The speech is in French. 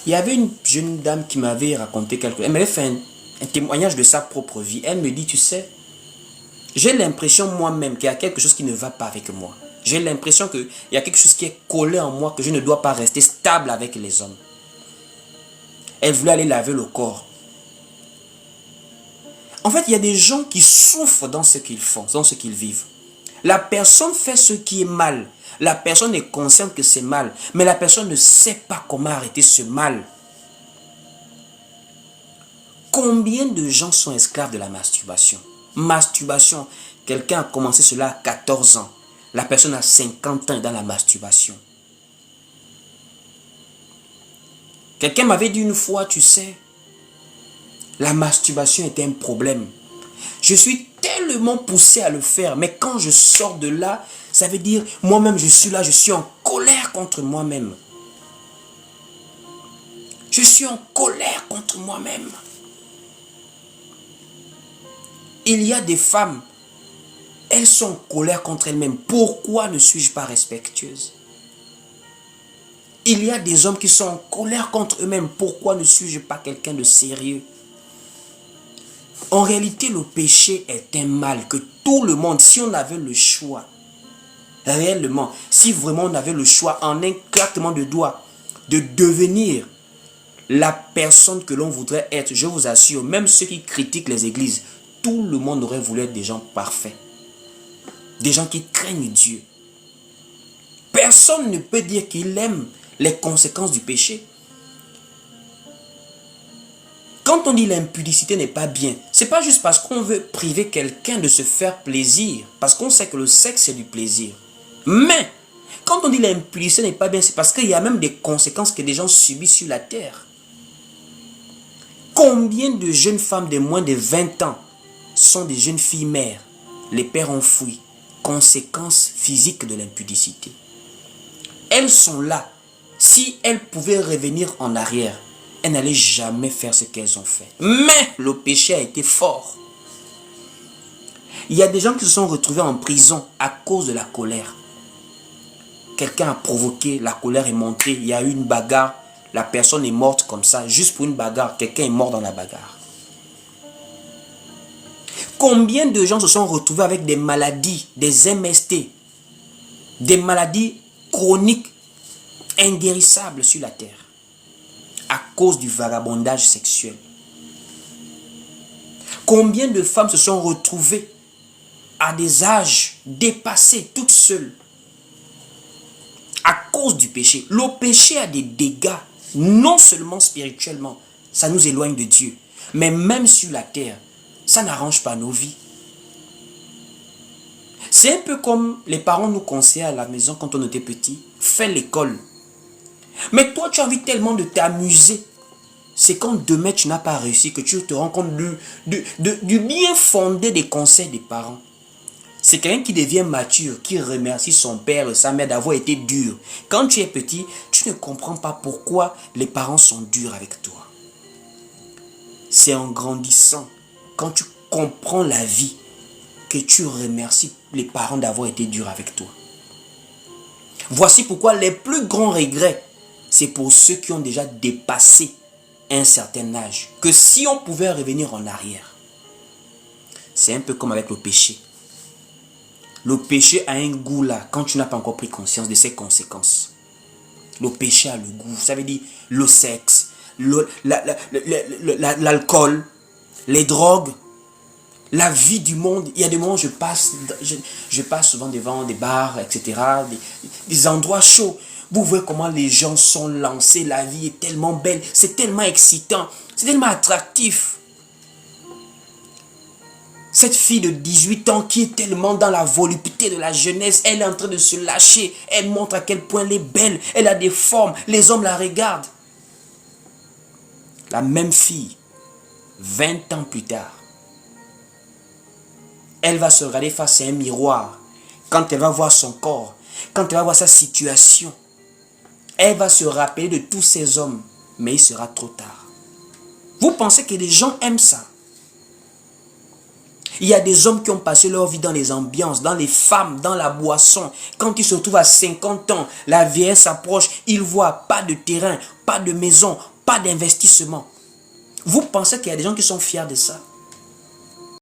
Il y avait une jeune dame qui m'avait raconté quelque chose. Elle m'avait fait un témoignage de sa propre vie. Elle me dit, tu sais, j'ai l'impression moi-même qu'il y a quelque chose qui ne va pas avec moi. J'ai l'impression qu'il y a quelque chose qui est collé en moi, que je ne dois pas rester stable avec les hommes. Elle voulait aller laver le corps. En fait, il y a des gens qui souffrent dans ce qu'ils font, dans ce qu'ils vivent. La personne fait ce qui est mal. La personne est consciente que c'est mal, mais la personne ne sait pas comment arrêter ce mal. Combien de gens sont esclaves de la masturbation? Masturbation, quelqu'un a commencé cela à 14 ans. La personne a 50 ans dans la masturbation. Quelqu'un m'avait dit une fois, tu sais, la masturbation était un problème. Je suis tellement poussé à le faire, mais quand je sors de là, ça veut dire, moi-même je suis là, je suis en colère contre moi-même. Je suis en colère contre moi-même. Il y a des femmes, elles sont en colère contre elles-mêmes. Pourquoi ne suis-je pas respectueuse? Il y a des hommes qui sont en colère contre eux-mêmes. Pourquoi ne suis-je pas quelqu'un de sérieux? En réalité, le péché est un mal que tout le monde, si on avait le choix, réellement, si vraiment on avait le choix en un claquement de doigts de devenir la personne que l'on voudrait être, je vous assure, même ceux qui critiquent les églises, tout le monde aurait voulu être des gens parfaits. Des gens qui craignent Dieu. Personne ne peut dire qu'il aime les conséquences du péché. Quand on dit l'impudicité n'est pas bien, c'est pas juste parce qu'on veut priver quelqu'un de se faire plaisir, parce qu'on sait que le sexe c'est du plaisir. Mais, quand on dit l'impudicité n'est pas bien, c'est parce qu'il y a même des conséquences que des gens subissent sur la terre. Combien de jeunes femmes de moins de 20 ans sont des jeunes filles mères, les pères enfouis, conséquences physiques de l'impudicité. Elles sont là. Si elles pouvaient revenir en arrière, elles n'allaient jamais faire ce qu'elles ont fait. Mais le péché a été fort. Il y a des gens qui se sont retrouvés en prison à cause de la colère. Quelqu'un a provoqué, la colère est montée, il y a eu une bagarre, la personne est morte comme ça, juste pour une bagarre, quelqu'un est mort dans la bagarre. Combien de gens se sont retrouvés avec des maladies, des MST, des maladies chroniques, inguérissables sur la terre, à cause du vagabondage sexuel? Combien de femmes se sont retrouvées à des âges dépassés, toutes seules, à cause du péché? Le péché a des dégâts, non seulement spirituellement, ça nous éloigne de Dieu, mais même sur la terre, ça n'arrange pas nos vies. C'est un peu comme les parents nous conseillaient à la maison quand on était petit, fais l'école. Mais toi, tu as envie tellement de t'amuser. C'est quand demain tu n'as pas réussi que tu te rends compte du bien fondé des conseils des parents. C'est quelqu'un qui devient mature, qui remercie son père et sa mère d'avoir été dur. Quand tu es petit, tu ne comprends pas pourquoi les parents sont durs avec toi. C'est en grandissant, quand tu comprends la vie, que tu remercies les parents d'avoir été durs avec toi. Voici pourquoi les plus grands regrets, c'est pour ceux qui ont déjà dépassé un certain âge. Que si on pouvait revenir en arrière. C'est un peu comme avec le péché. Le péché a un goût là, quand tu n'as pas encore pris conscience de ses conséquences. Le péché a le goût, ça veut dire le sexe, l'alcool, les drogues, la vie du monde. Il y a des moments où je passe souvent devant des bars, etc., des endroits chauds. Vous voyez comment les gens sont lancés, la vie est tellement belle, c'est tellement excitant, c'est tellement attractif. Cette fille de 18 ans qui est tellement dans la volupté de la jeunesse, elle est en train de se lâcher, elle montre à quel point elle est belle, elle a des formes, les hommes la regardent. La même fille, 20 ans plus tard, elle va se regarder face à un miroir. Quand elle va voir son corps, quand elle va voir sa situation, elle va se rappeler de tous ces hommes, mais il sera trop tard. Vous pensez que les gens aiment ça? Il y a des hommes qui ont passé leur vie dans les ambiances, dans les femmes, dans la boisson. Quand ils se retrouvent à 50 ans, la vieillesse s'approche, ils voient pas de terrain, pas de maison, pas d'investissement. Vous pensez qu'il y a des gens qui sont fiers de ça?